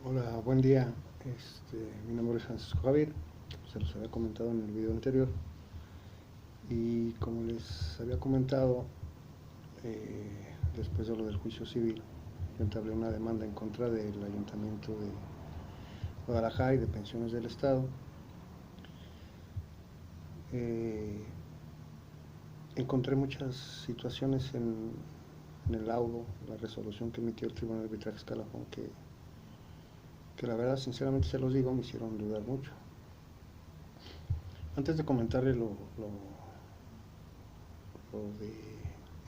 Hola, buen día. Mi nombre es Francisco Javier, se los había comentado en el video anterior y como les había comentado, después de lo del juicio civil, yo entablé una demanda en contra del Ayuntamiento de Guadalajara y de Pensiones del Estado. Eh, Encontré muchas situaciones en el laudo, la resolución que emitió el Tribunal de Arbitraje Escalafón, que la verdad, sinceramente se los digo, me hicieron dudar mucho. Antes de comentarle lo de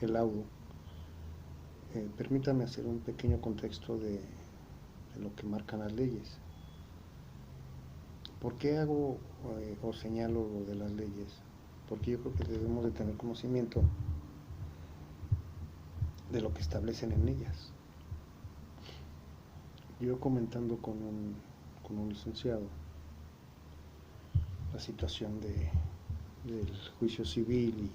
el laudo, permítame hacer un pequeño contexto de lo que marcan las leyes. ¿Por qué hago o señalo lo de las leyes? Porque yo creo que debemos de tener conocimiento de lo que establecen en ellas. Yo comentando con un licenciado la situación del juicio civil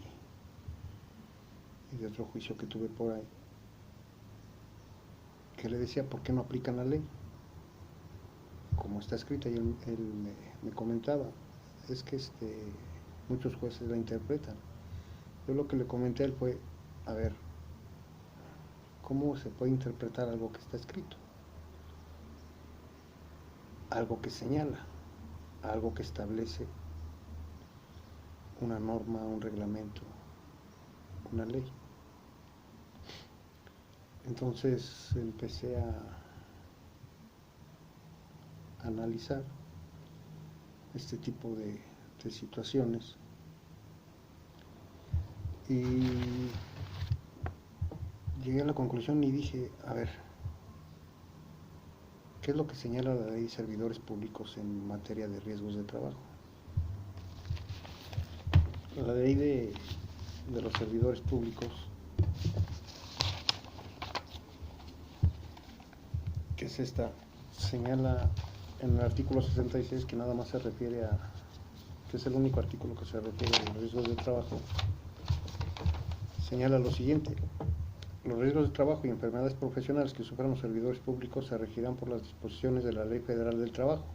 y de otro juicio que tuve por ahí, que le decía por qué no aplican la ley como está escrita, y él me comentaba, es que muchos jueces la interpretan. Yo lo que le comenté a él fue, a ver, ¿cómo se puede interpretar algo que está escrito? Algo que señala, algo que establece una norma, un reglamento, una ley. Entonces empecé a analizar este tipo de situaciones y llegué a la conclusión y dije, a ver, ¿qué es lo que señala la ley de servidores públicos en materia de riesgos de trabajo? La ley de los servidores públicos, que es esta, señala en el artículo 66 que nada más se refiere a, que es el único artículo que se refiere a los riesgos de trabajo, señala lo siguiente: los riesgos de trabajo y enfermedades profesionales que sufran los servidores públicos se regirán por las disposiciones de la Ley Federal del Trabajo,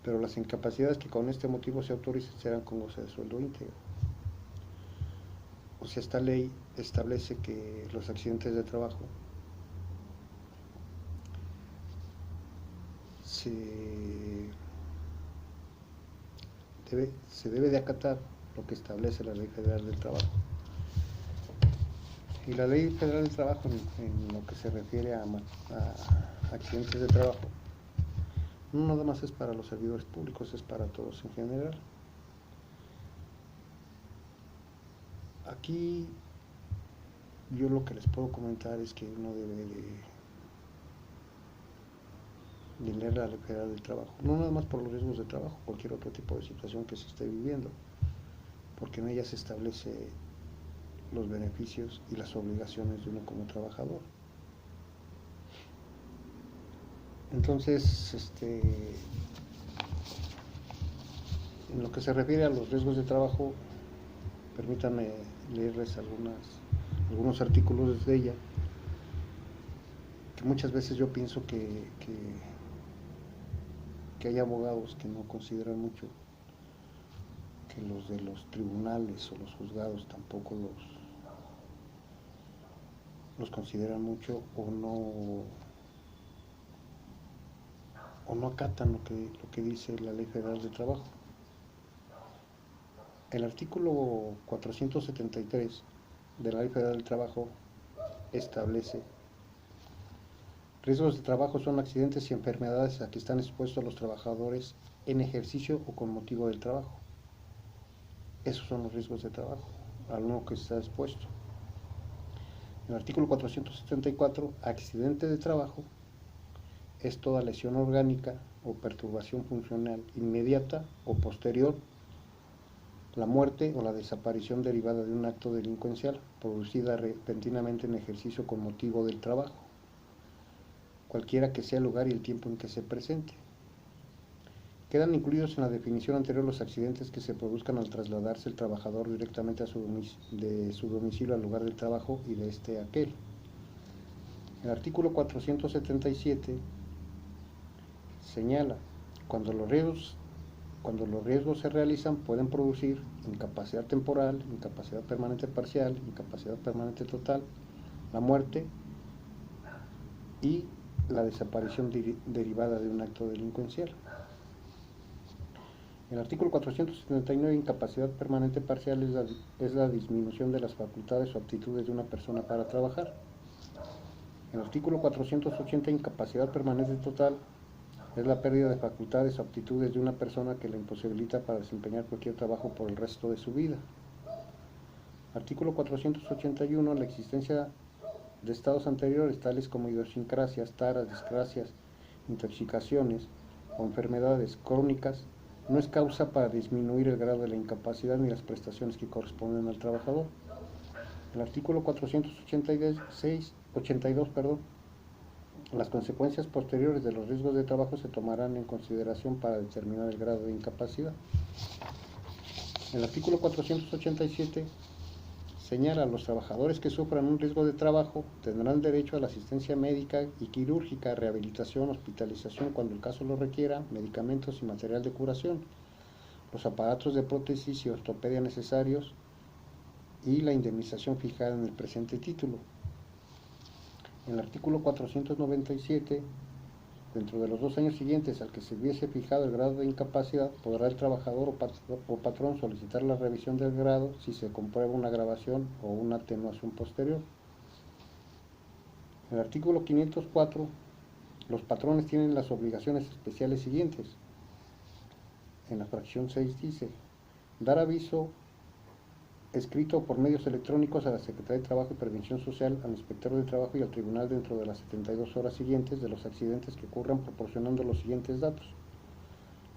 pero las incapacidades que con este motivo se autoricen serán con goce de sueldo íntegro. O sea, esta ley establece que los accidentes de trabajo se se debe de acatar lo que establece la Ley Federal del Trabajo. Y la Ley Federal del Trabajo, en lo que se refiere a accidentes de trabajo, no nada más es para los servidores públicos, es para todos en general. Aquí yo lo que les puedo comentar es que uno debe de leer la Ley Federal del Trabajo, no nada más por los riesgos de trabajo, cualquier otro tipo de situación que se esté viviendo, porque en ella se establece los beneficios y las obligaciones de uno como trabajador. Entonces, en lo que se refiere a los riesgos de trabajo, permítanme leerles algunos artículos de ella, que muchas veces yo pienso que hay abogados que no consideran mucho, que los de los tribunales o los juzgados tampoco los consideran mucho o no acatan lo que dice la Ley Federal del Trabajo. El artículo 473 de la Ley Federal del Trabajo establece: riesgos de trabajo son accidentes y enfermedades a que están expuestos los trabajadores en ejercicio o con motivo del trabajo. Esos son los riesgos de trabajo a lo que está expuesto. En el artículo 474, accidente de trabajo es toda lesión orgánica o perturbación funcional inmediata o posterior, la muerte o la desaparición derivada de un acto delincuencial producida repentinamente en ejercicio con motivo del trabajo, cualquiera que sea el lugar y el tiempo en que se presente. Quedan incluidos en la definición anterior los accidentes que se produzcan al trasladarse el trabajador directamente de su domicilio al lugar del trabajo y de este a aquel. El artículo 477 señala, cuando los riesgos se realizan pueden producir incapacidad temporal, incapacidad permanente parcial, incapacidad permanente total, la muerte y la desaparición derivada de un acto delincuencial. El artículo 479, incapacidad permanente parcial, es la disminución de las facultades o aptitudes de una persona para trabajar. El artículo 480, incapacidad permanente total, es la pérdida de facultades o aptitudes de una persona que la imposibilita para desempeñar cualquier trabajo por el resto de su vida. Artículo 481, la existencia de estados anteriores, tales como idiosincrasias, taras, discrasias, intoxicaciones o enfermedades crónicas, no es causa para disminuir el grado de la incapacidad ni las prestaciones que corresponden al trabajador. El artículo 482, las consecuencias posteriores de los riesgos de trabajo se tomarán en consideración para determinar el grado de incapacidad. El artículo 487 señala: los trabajadores que sufran un riesgo de trabajo tendrán derecho a la asistencia médica y quirúrgica, rehabilitación, hospitalización cuando el caso lo requiera, medicamentos y material de curación, los aparatos de prótesis y ortopedia necesarios y la indemnización fijada en el presente título. En el artículo 497, dentro de los 2 años siguientes al que se hubiese fijado el grado de incapacidad, podrá el trabajador o patrón solicitar la revisión del grado si se comprueba una agravación o una atenuación posterior. En el artículo 504, los patrones tienen las obligaciones especiales siguientes. En la fracción 6 dice: dar aviso escrito por medios electrónicos a la Secretaría de Trabajo y Previsión Social, al Inspector de Trabajo y al Tribunal dentro de las 72 horas siguientes de los accidentes que ocurran, proporcionando los siguientes datos: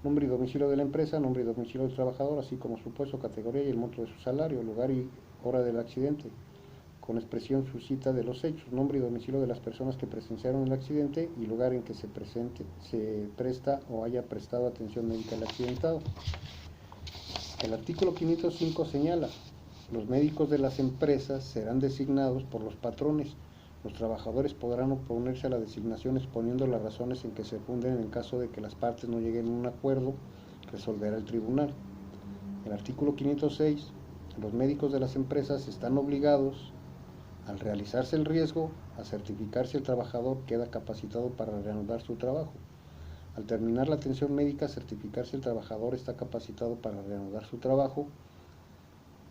nombre y domicilio de la empresa, nombre y domicilio del trabajador, así como su puesto, categoría y el monto de su salario, lugar y hora del accidente, con expresión su cita de los hechos, nombre y domicilio de las personas que presenciaron el accidente y lugar en que se presta o haya prestado atención médica al accidentado. El artículo 505 señala: los médicos de las empresas serán designados por los patrones. Los trabajadores podrán oponerse a la designación exponiendo las razones en que se funden. En caso de que las partes no lleguen a un acuerdo, resolverá el tribunal. El artículo 506, los médicos de las empresas están obligados, al realizarse el riesgo, a certificar si el trabajador queda capacitado para reanudar su trabajo. Al terminar la atención médica, certificar si el trabajador está capacitado para reanudar su trabajo,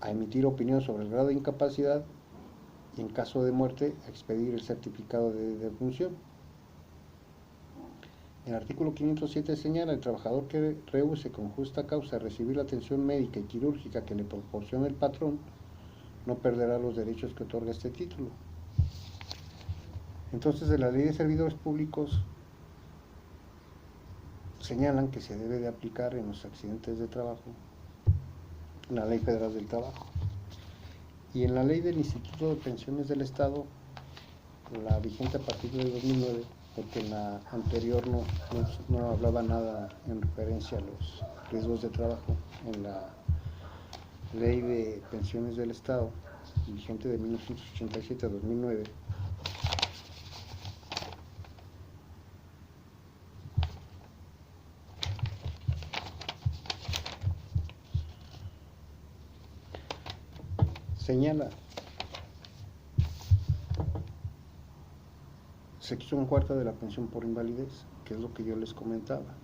a emitir opinión sobre el grado de incapacidad y, en caso de muerte, a expedir el certificado de defunción. El artículo 507 señala: el trabajador que rehúse con justa causa recibir la atención médica y quirúrgica que le proporciona el patrón no perderá los derechos que otorga este título. Entonces, de la Ley de Servidores Públicos señalan que se debe de aplicar en los accidentes de trabajo la Ley Federal del Trabajo. Y en la Ley del Instituto de Pensiones del Estado, la vigente a partir del 2009, porque en la anterior no hablaba nada en referencia a los riesgos de trabajo, en la Ley de Pensiones del Estado, vigente de 1987 a 2009, señala: sección cuarta de la pensión por invalidez, que es lo que yo les comentaba.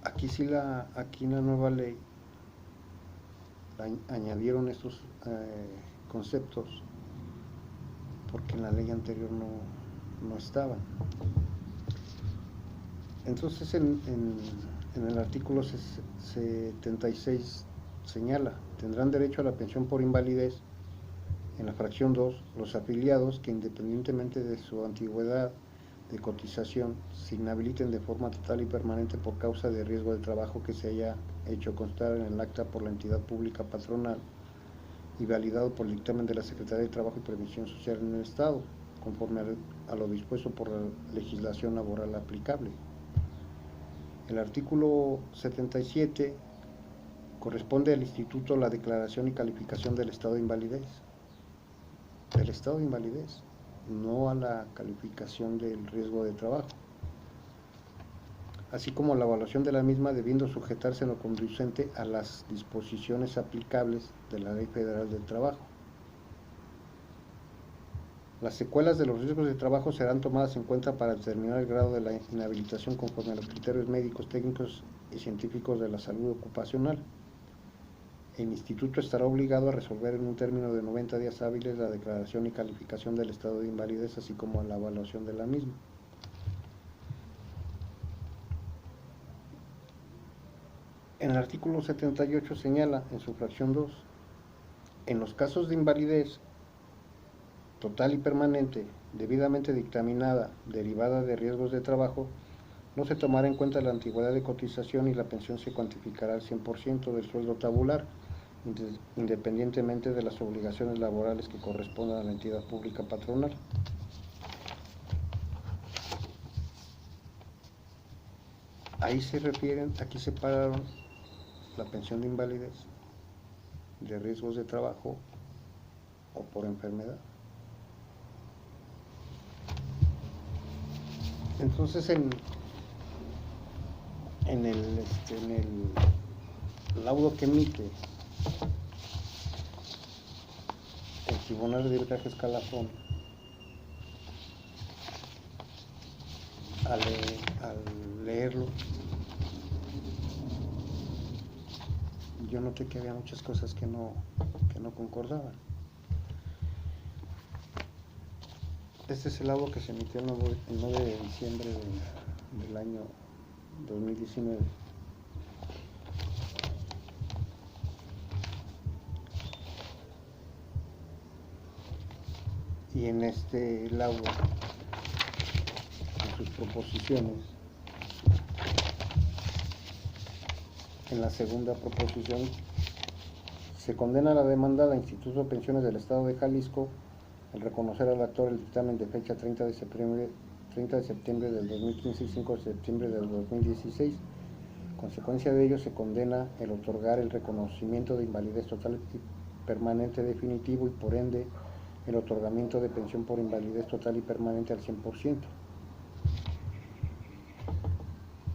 Aquí en la nueva ley añadieron estos conceptos, porque en la ley anterior no estaban. Entonces, en el artículo 76 señala: tendrán derecho a la pensión por invalidez, en la fracción 2, los afiliados que, independientemente de su antigüedad de cotización, se inhabiliten de forma total y permanente por causa de riesgo de trabajo que se haya hecho constar en el acta por la entidad pública patronal y validado por el dictamen de la Secretaría de Trabajo y Previsión Social en el Estado, conforme a lo dispuesto por la legislación laboral aplicable. El artículo 77 corresponde al Instituto la declaración y calificación del estado de invalidez. no a la calificación del riesgo de trabajo, así como la evaluación de la misma debiendo sujetarse en lo conducente a las disposiciones aplicables de la Ley Federal del Trabajo. Las secuelas de los riesgos de trabajo serán tomadas en cuenta para determinar el grado de la inhabilitación conforme a los criterios médicos, técnicos y científicos de la salud ocupacional. El instituto estará obligado a resolver en un término de 90 días hábiles la declaración y calificación del estado de invalidez, así como la evaluación de la misma. En el artículo 78 señala, en su fracción 2, en los casos de invalidez total y permanente, debidamente dictaminada, derivada de riesgos de trabajo, no se tomará en cuenta la antigüedad de cotización y la pensión se cuantificará al 100% del sueldo tabular, independientemente de las obligaciones laborales que correspondan a la entidad pública patronal. Ahí se refieren, aquí separaron la pensión de invalidez de riesgos de trabajo o por enfermedad. Entonces en el laudo que emite el Tribunal de Arbitraje Escalafón al leerlo, yo noté que había muchas cosas que no concordaban. Este es el laudo que se emitió el 9 de diciembre del año 2019. Y en este laudo, en sus proposiciones, en la segunda proposición, se condena a la demandada Instituto de Pensiones del Estado de Jalisco el reconocer al actor el dictamen de fecha 30 de septiembre del 2015 y 5 de septiembre del 2016. Consecuencia de ello, se condena el otorgar el reconocimiento de invalidez total y permanente definitivo y por ende el otorgamiento de pensión por invalidez total y permanente al 100%.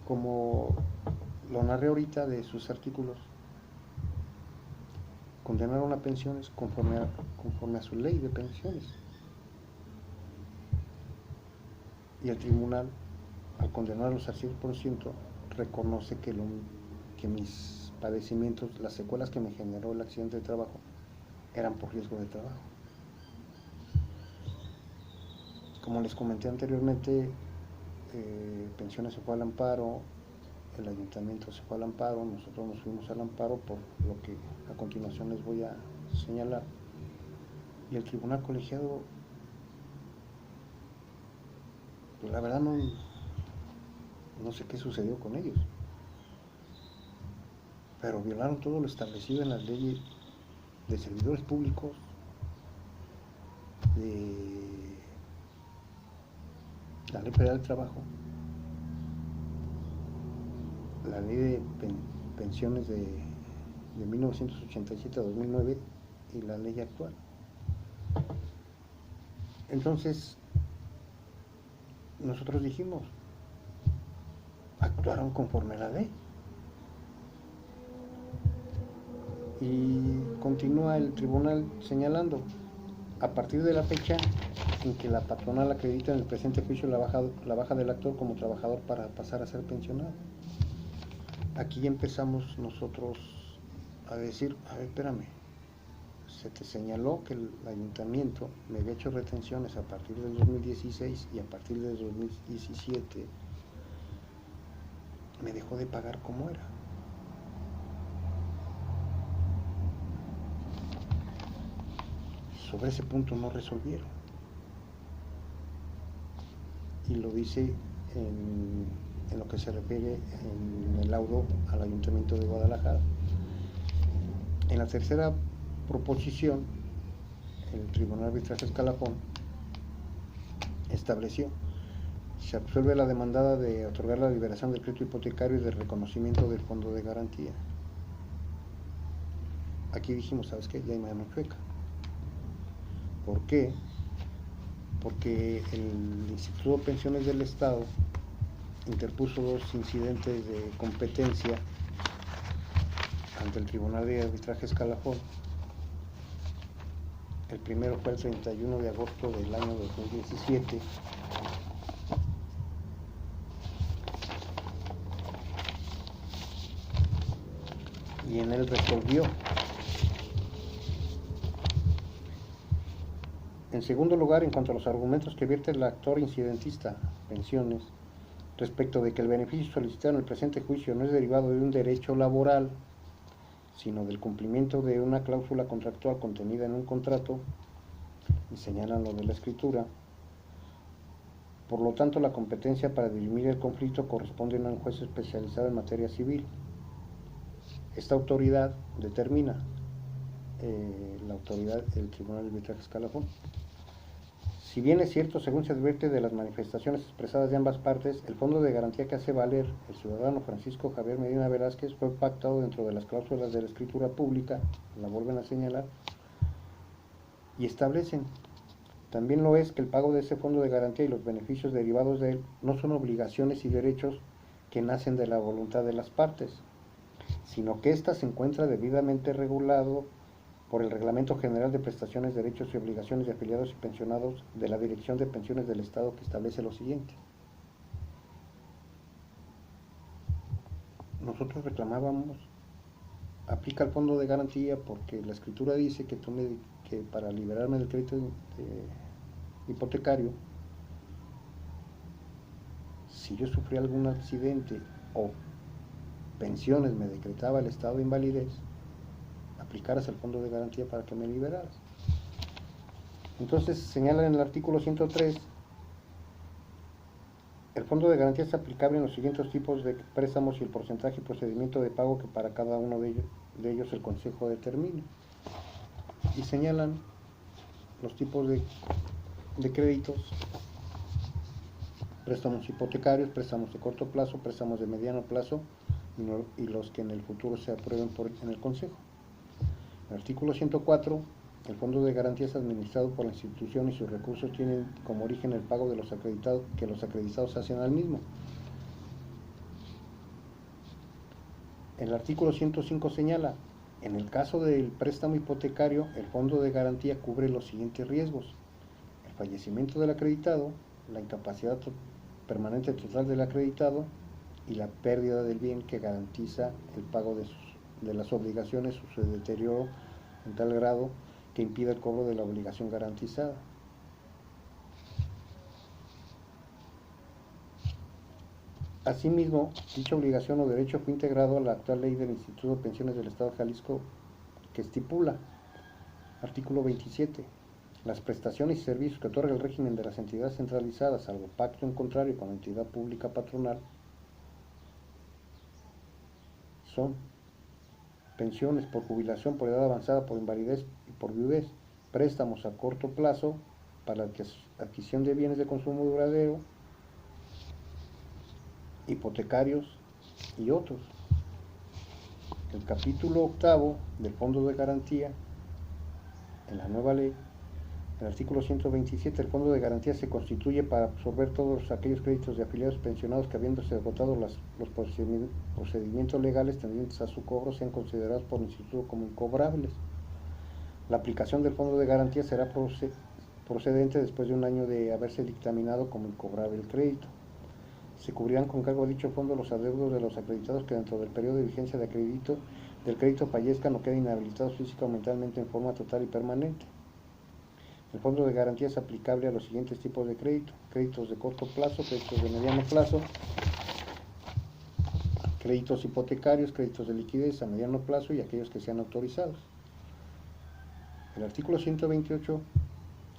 Como lo narré ahorita de sus artículos, condenaron a pensiones conforme a su ley de pensiones. Y el tribunal, al condenarlos al 100%, reconoce que mis padecimientos, las secuelas que me generó el accidente de trabajo, eran por riesgo de trabajo. Como les comenté anteriormente, Pensiones se fue al amparo, el ayuntamiento se fue al amparo, nosotros nos fuimos al amparo por lo que a continuación les voy a señalar. Y el tribunal colegiado, pues la verdad no sé qué sucedió con ellos, pero violaron todo lo establecido en las leyes de servidores públicos, de la Ley Federal del Trabajo, la Ley de Pensiones de 1987 a 2009 y la ley actual. Entonces, nosotros dijimos, actuaron conforme a la ley. Y continúa el tribunal señalando, a partir de la fecha en que la patronal acredita en el presente juicio la baja del actor como trabajador para pasar a ser pensionado. Aquí empezamos nosotros a decir, a ver, espérame, se te señaló que el ayuntamiento me había hecho retenciones a partir del 2016 y a partir del 2017 me dejó de pagar como era. Sobre ese punto no resolvieron. Y lo dice en lo que se refiere en el laudo al Ayuntamiento de Guadalajara. En la tercera proposición, el Tribunal de Arbitraje Escalafón estableció: se absuelve la demandada de otorgar la liberación del crédito hipotecario y del reconocimiento del fondo de garantía. Aquí dijimos, ¿sabes qué? Ya hay mano chueca. ¿Por qué? porque el Instituto de Pensiones del Estado interpuso 2 incidentes de competencia ante el Tribunal de Arbitraje Escalafón. El primero fue el 31 de agosto del año 2017, y en él resolvió. En segundo lugar, en cuanto a los argumentos que vierte el actor incidentista, Pensiones, respecto de que el beneficio solicitado en el presente juicio no es derivado de un derecho laboral, sino del cumplimiento de una cláusula contractual contenida en un contrato, y señalan lo de la escritura. Por lo tanto, la competencia para dirimir el conflicto corresponde a un juez especializado en materia civil. Esta autoridad determina, la autoridad del Tribunal de Arbitraje Escalafón. Si bien es cierto, según se advierte de las manifestaciones expresadas de ambas partes, el fondo de garantía que hace valer el ciudadano Francisco Javier Medina Velázquez fue pactado dentro de las cláusulas de la escritura pública, la vuelven a señalar, y establecen, también lo es, que el pago de ese fondo de garantía y los beneficios derivados de él no son obligaciones y derechos que nacen de la voluntad de las partes, sino que ésta se encuentra debidamente regulado por el Reglamento General de Prestaciones, Derechos y Obligaciones de Afiliados y Pensionados de la Dirección de Pensiones del Estado, que establece lo siguiente. Nosotros reclamábamos, aplica el fondo de garantía porque la escritura dice que para liberarme del crédito hipotecario, si yo sufrí algún accidente o Pensiones me decretaba el estado de invalidez, aplicaras el fondo de garantía para que me liberaras. Entonces señala en el artículo 103, el fondo de garantía es aplicable en los siguientes tipos de préstamos y el porcentaje y procedimiento de pago que para cada uno de ellos el Consejo determine. Y señalan los tipos de créditos: préstamos hipotecarios, préstamos de corto plazo, préstamos de mediano plazo y los que en el futuro se aprueben en el Consejo. En el artículo 104, el fondo de garantía es administrado por la institución y sus recursos tienen como origen el pago de los acreditados que los acreditados hacen al mismo. El artículo 105 señala, en el caso del préstamo hipotecario, el fondo de garantía cubre los siguientes riesgos: el fallecimiento del acreditado, la incapacidad permanente total del acreditado y la pérdida del bien que garantiza el pago de las obligaciones o su deterioro en tal grado que impida el cobro de la obligación garantizada. Asimismo, dicha obligación o derecho fue integrado a la actual ley del Instituto de Pensiones del Estado de Jalisco, que estipula, artículo 27, las prestaciones y servicios que otorga el régimen de las entidades centralizadas, salvo pacto en contrario con la entidad pública patronal, son pensiones por jubilación, por edad avanzada, por invalidez y por viudez, préstamos a corto plazo para la adquisición de bienes de consumo duradero, hipotecarios y otros. El capítulo 8 del Fondo de Garantía, en la nueva ley, el artículo 127, el Fondo de Garantía se constituye para absorber todos aquellos créditos de afiliados pensionados que, habiéndose agotado los procedimientos legales tendientes a su cobro, sean considerados por el Instituto como incobrables. La aplicación del Fondo de Garantía será procedente después de un año de haberse dictaminado como incobrable el crédito. Se cubrirán con cargo a dicho fondo los adeudos de los acreditados que dentro del periodo de vigencia del crédito fallezcan o queden inhabilitados física o mentalmente en forma total y permanente. El fondo de garantía es aplicable a los siguientes tipos de crédito: créditos de corto plazo, créditos de mediano plazo, créditos hipotecarios, créditos de liquidez a mediano plazo y aquellos que sean autorizados. El artículo 128,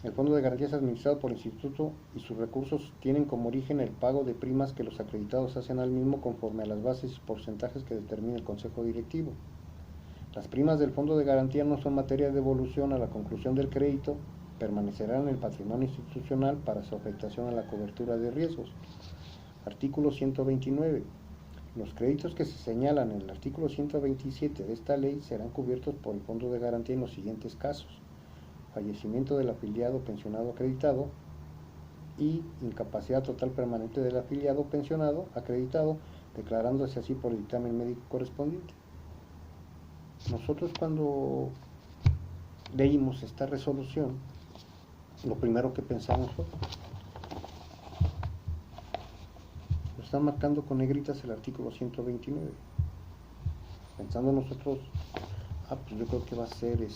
el fondo de garantía es administrado por el instituto y sus recursos tienen como origen el pago de primas que los acreditados hacen al mismo conforme a las bases y porcentajes que determina el Consejo Directivo. Las primas del fondo de garantía no son materia de devolución a la conclusión del crédito, permanecerán en el patrimonio institucional para su afectación a la cobertura de riesgos. Artículo 129. Los créditos que se señalan en el artículo 127 de esta ley serán cubiertos por el fondo de garantía en los siguientes casos: fallecimiento del afiliado pensionado acreditado, y incapacidad total permanente del afiliado pensionado acreditado, declarándose así por el dictamen médico correspondiente. Nosotros cuando leímos esta resolución, lo primero que pensamos fue, lo están marcando con negritas el artículo 129. Pensando nosotros, pues yo creo que va a ser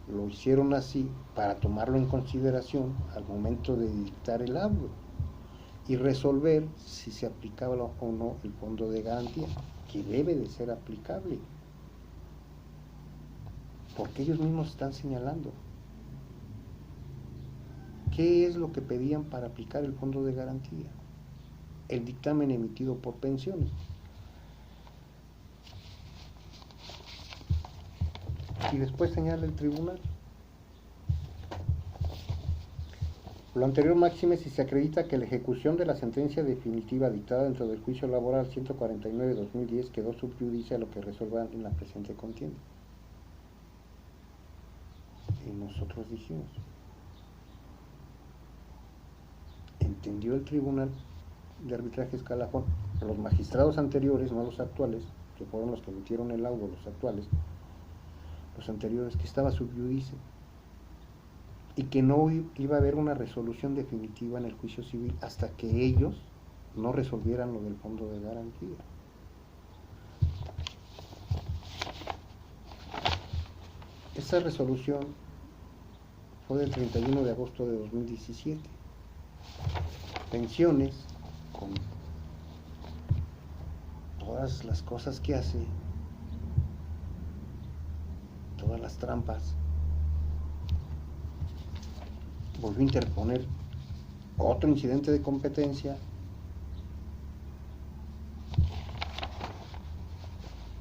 lo hicieron así para tomarlo en consideración al momento de dictar el laudo y resolver si se aplicaba o no el fondo de garantía, que debe de ser aplicable, porque ellos mismos están señalando qué es lo que pedían para aplicar el fondo de garantía, el dictamen emitido por pensiones. Y después señala el tribunal: lo anterior máxime si se acredita que la ejecución de la sentencia definitiva dictada dentro del juicio laboral 149-2010 quedó sub judice a lo que resuelvan en la presente contienda. Y nosotros dijimos, entendió el tribunal de arbitraje escalafón, los magistrados anteriores, no los actuales, que fueron los que emitieron el laudo, los actuales, los anteriores, que estaba sub judice y que no iba a haber una resolución definitiva en el juicio civil hasta que ellos no resolvieran lo del fondo de garantía. Esa resolución fue del 31 de agosto de 2017. Pensiones, con todas las cosas que hace, todas las trampas, volvió a interponer otro incidente de competencia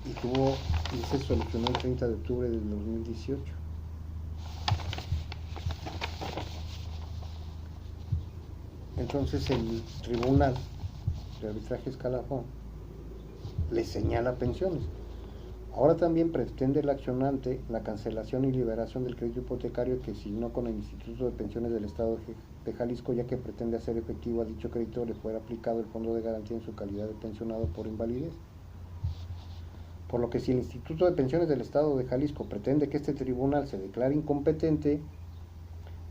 y se solucionó el 30 de octubre del 2018. Entonces el tribunal de arbitraje escalafón le señala pensiones. Ahora también pretende el accionante la cancelación y liberación del crédito hipotecario que signó con el Instituto de Pensiones del Estado de Jalisco, ya que pretende hacer efectivo a dicho crédito le fuera aplicado el fondo de garantía en su calidad de pensionado por invalidez. Por lo que si el Instituto de Pensiones del Estado de Jalisco pretende que este tribunal se declare incompetente,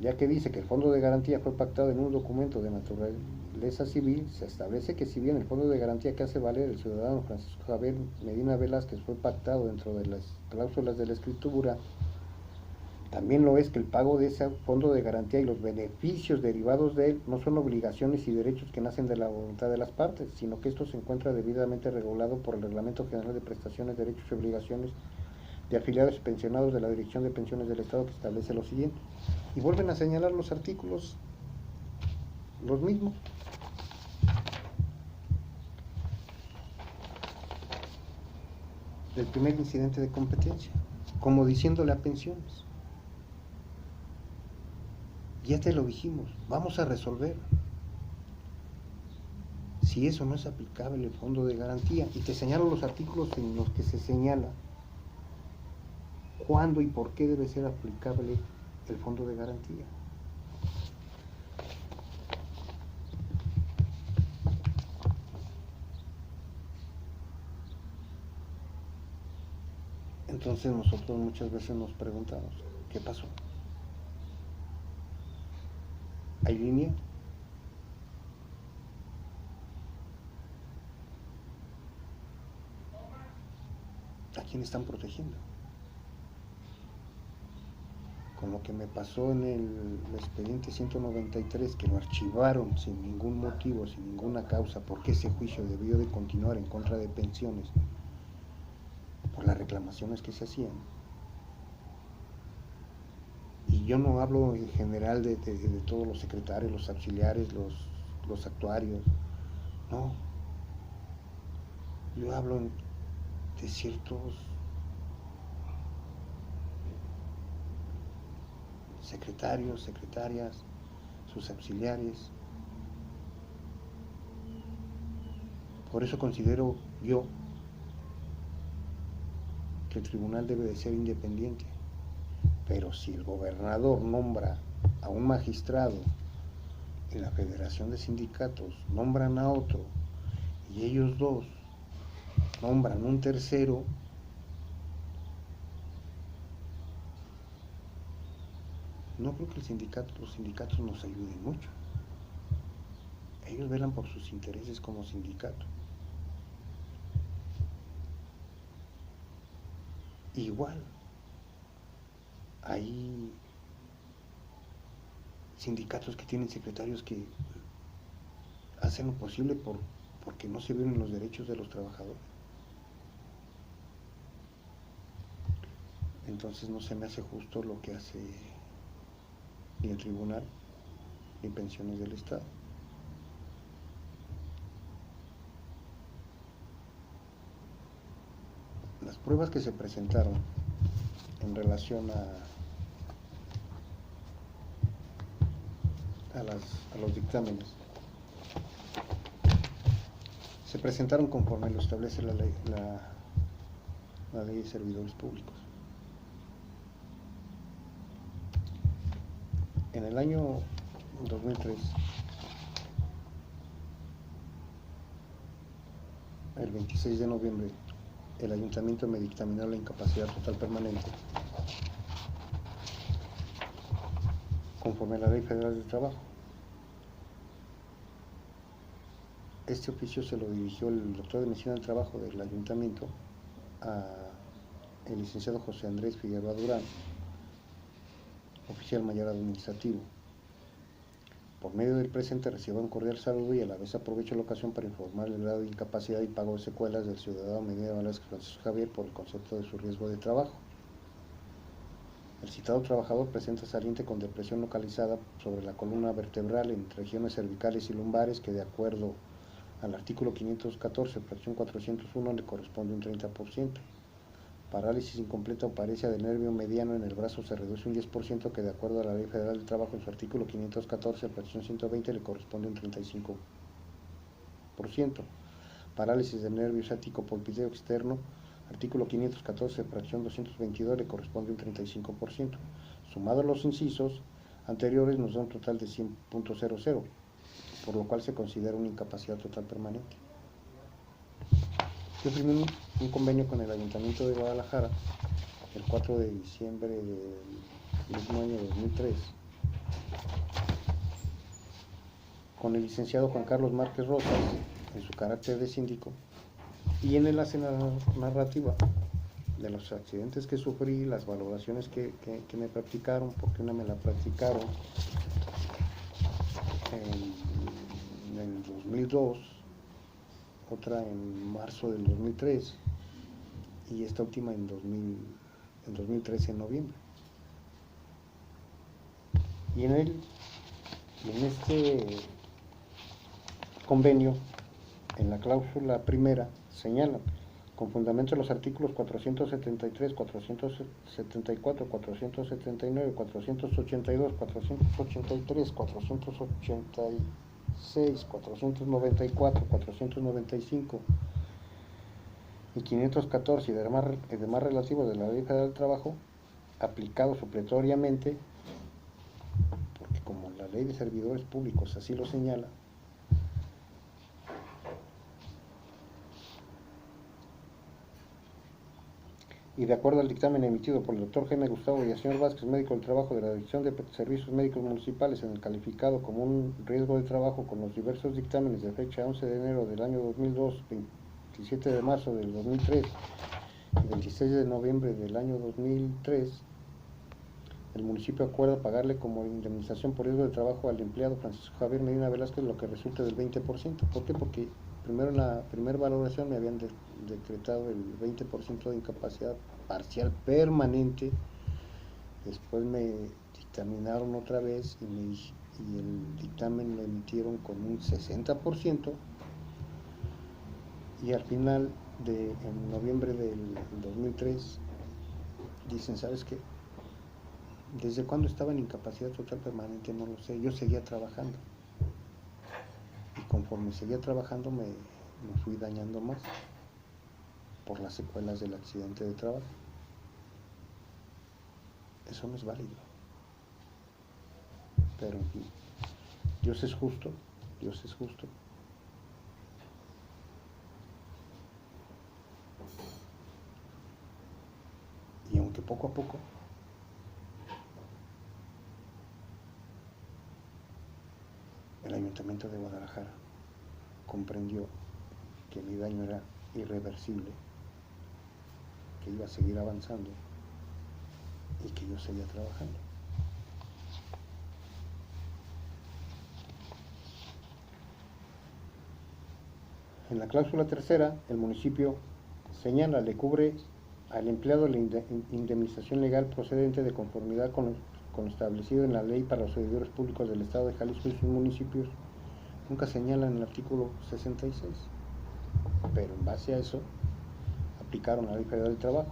ya que dice que el fondo de garantía fue pactado en un documento de naturaleza civil, se establece que si bien el fondo de garantía que hace valer el ciudadano Francisco Javier Medina Velázquez fue pactado dentro de las cláusulas de la escritura, también lo es que el pago de ese fondo de garantía y los beneficios derivados de él no son obligaciones y derechos que nacen de la voluntad de las partes, sino que esto se encuentra debidamente regulado por el Reglamento General de Prestaciones, Derechos y Obligaciones de Afiliados y Pensionados de la Dirección de Pensiones del Estado, que establece lo siguiente. Y vuelven a señalar los artículos, los mismos. Del primer incidente de competencia, como diciéndole a pensiones: ya te lo dijimos, vamos a resolver si eso no es aplicable el fondo de garantía, y te señalo los artículos en los que se señala cuándo y por qué debe ser aplicable el fondo de garantía. Entonces nosotros muchas veces nos preguntamos, ¿qué pasó? ¿Hay línea? ¿A quién están protegiendo? Con lo que me pasó en el expediente 193, que lo archivaron sin ningún motivo, sin ninguna causa, porque ese juicio debió de continuar en contra de pensiones por las reclamaciones que se hacían. Y yo no hablo en general de todos los secretarios, los auxiliares, los actuarios, no. Yo hablo de ciertos secretarios, secretarias, sus auxiliares. Por eso considero yo que el tribunal debe de ser independiente. Pero si el gobernador nombra a un magistrado y la Federación de Sindicatos nombran a otro y ellos dos nombran un tercero, no creo que los sindicatos nos ayuden mucho. Ellos velan por sus intereses como sindicato. Igual, hay sindicatos que tienen secretarios que hacen lo posible porque no se violen los derechos de los trabajadores. Entonces no se me hace justo lo que hace ni el tribunal ni pensiones del Estado. Las pruebas que se presentaron en relación a los dictámenes se presentaron conforme lo establece la ley de servidores públicos. En el año 2003, el 26 de noviembre, el ayuntamiento me dictaminó la incapacidad total permanente conforme a la Ley Federal del Trabajo. Este oficio se lo dirigió el doctor de Medicina del Trabajo del ayuntamiento al licenciado José Andrés Figueroa Durán, oficial mayor administrativo. Por medio del presente recibo un cordial saludo y a la vez aprovecho la ocasión para informar el grado de incapacidad y pago de secuelas del ciudadano Medina Velázquez Francisco Javier por el concepto de su riesgo de trabajo. El citado trabajador presenta saliente con depresión localizada sobre la columna vertebral en regiones cervicales y lumbares que de acuerdo al artículo 514, fracción 401, le corresponde un 30%. Parálisis incompleta o paresia del nervio mediano en el brazo se reduce un 10%, que de acuerdo a la Ley Federal del Trabajo en su artículo 514, fracción 120, le corresponde un 35%. Parálisis del nervio ciático polpideo externo, artículo 514, fracción 222, le corresponde un 35%. Sumado a los incisos anteriores nos da un total de 100.00, por lo cual se considera una incapacidad total permanente. Yo firmé un convenio con el Ayuntamiento de Guadalajara el 4 de diciembre del mismo año 2003 con el licenciado Juan Carlos Márquez Rosas en su carácter de síndico, y en enlace narrativa de los accidentes que sufrí, las valoraciones que me practicaron, porque una me la practicaron en el 2002, otra en marzo del 2003 y esta última en 2013 en noviembre. Y en este convenio, en la cláusula primera, señalan, con fundamento en los artículos 473, 474, 479, 482, 483, 486, 494, 495 y 514 y demás relativos de la Ley Federal del Trabajo, aplicado supletoriamente, porque como la Ley de Servidores Públicos así lo señala, y de acuerdo al dictamen emitido por el doctor Jaime Gustavo Villaseñor Vázquez, médico del trabajo de la Dirección de Servicios Médicos Municipales, en el calificado como un riesgo de trabajo con los diversos dictámenes de fecha 11 de enero del año 2002, 27 de marzo del 2003 y 26 de noviembre del año 2003, el municipio acuerda pagarle como indemnización por riesgo de trabajo al empleado Francisco Javier Medina Velázquez lo que resulte del 20%. ¿Por qué? Porque primero en la primera valoración me habían decretado el 20% de incapacidad parcial permanente, después me dictaminaron otra vez y el dictamen lo emitieron con un 60%, y al final en noviembre del 2003 dicen, ¿sabes qué? ¿Desde cuándo estaba en incapacidad total permanente? No lo sé, yo seguía trabajando. Y conforme seguía trabajando me fui dañando más por las secuelas del accidente de trabajo. Eso no es válido. Pero en fin, Dios es justo, Dios es justo. Y aunque poco a poco el Ayuntamiento de Guadalajara comprendió que mi daño era irreversible, que iba a seguir avanzando y que yo seguía trabajando. En la cláusula tercera, el municipio señala, le cubre al empleado la indemnización legal procedente de conformidad con lo establecido en la ley para los servidores públicos del Estado de Jalisco y sus municipios. Nunca señala en el artículo 66, pero en base a eso aplicaron la Ley Federal del Trabajo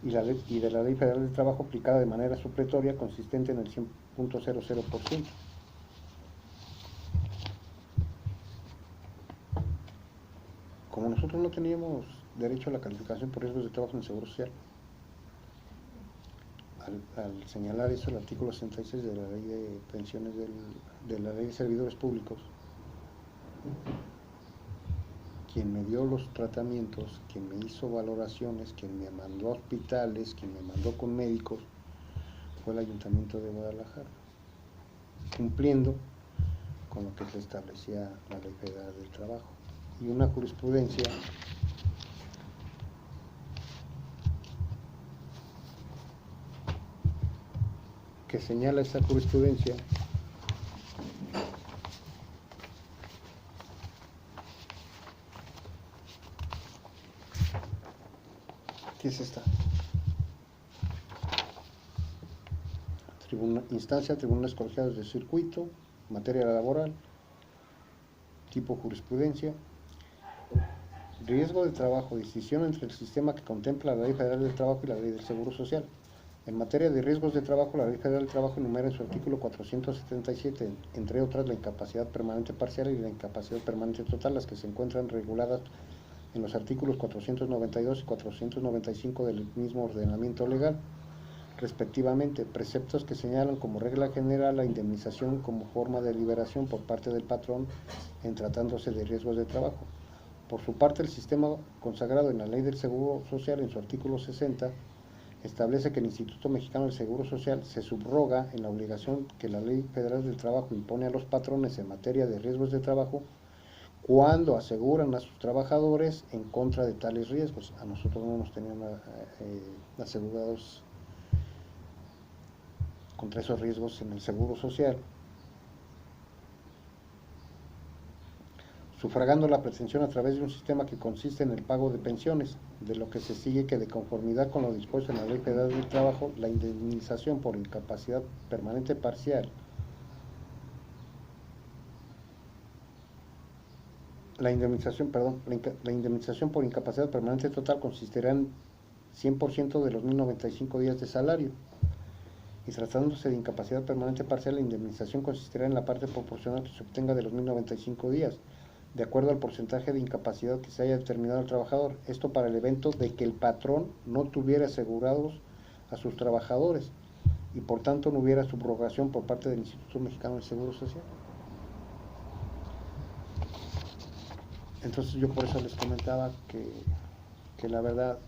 y de la Ley Federal del Trabajo aplicada de manera supletoria consistente en el 100.00%. Como nosotros no teníamos derecho a la calificación por riesgos de trabajo en el Seguro Social, al señalar eso el artículo 66 de la Ley de Pensiones de la Ley de Servidores Públicos, quien me dio los tratamientos, quien me hizo valoraciones, quien me mandó a hospitales, quien me mandó con médicos, fue el Ayuntamiento de Guadalajara, cumpliendo con lo que se establecía la Ley Federal del Trabajo. Y una jurisprudencia que señala esa jurisprudencia ¿qué es esta? Instancia, tribunales colegiados de circuito, materia laboral, tipo jurisprudencia, riesgo de trabajo, distinción entre el sistema que contempla la Ley Federal del Trabajo y la Ley del Seguro Social. En materia de riesgos de trabajo, la Ley Federal del Trabajo enumera en su artículo 477, entre otras, la incapacidad permanente parcial y la incapacidad permanente total, las que se encuentran reguladas en los artículos 492 y 495 del mismo ordenamiento legal, respectivamente, preceptos que señalan como regla general la indemnización como forma de liberación por parte del patrón en tratándose de riesgos de trabajo. Por su parte, el sistema consagrado en la Ley del Seguro Social, en su artículo 60, establece que el Instituto Mexicano del Seguro Social se subroga en la obligación que la Ley Federal del Trabajo impone a los patrones en materia de riesgos de trabajo cuando aseguran a sus trabajadores en contra de tales riesgos. A nosotros no nos tenían asegurados contra esos riesgos en el Seguro Social, sufragando la pretensión a través de un sistema que consiste en el pago de pensiones, de lo que se sigue que de conformidad con lo dispuesto en la Ley Federal del Trabajo, la indemnización por incapacidad permanente parcial, la indemnización por incapacidad permanente total consistirá en 100% de los 1095 días de salario, y tratándose de incapacidad permanente parcial, la indemnización consistirá en la parte proporcional que se obtenga de los 1095 días, de acuerdo al porcentaje de incapacidad que se haya determinado al trabajador. Esto para el evento de que el patrón no tuviera asegurados a sus trabajadores y por tanto no hubiera subrogación por parte del Instituto Mexicano del Seguro Social. Entonces yo por eso les comentaba que la verdad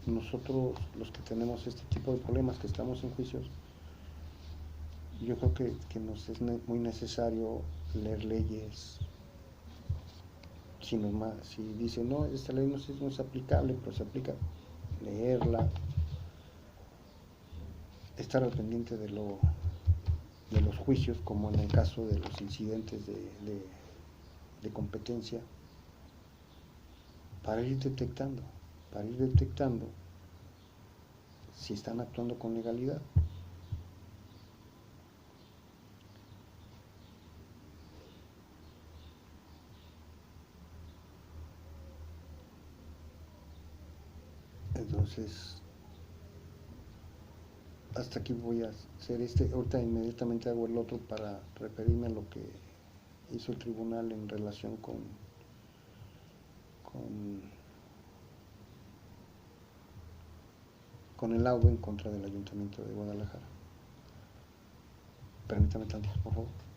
nosotros los que tenemos este tipo de problemas, que estamos en juicios, yo creo que nos es muy necesario leer leyes. Si dicen, no, esta ley no es aplicable, pero se aplica, leerla, estar al pendiente de los juicios, como en el caso de los incidentes de competencia, para ir detectando si están actuando con legalidad. Entonces, hasta aquí voy a hacer ahorita inmediatamente hago el otro para referirme a lo que hizo el tribunal en relación con el laudo en contra del Ayuntamiento de Guadalajara. Permítame tantito, por favor.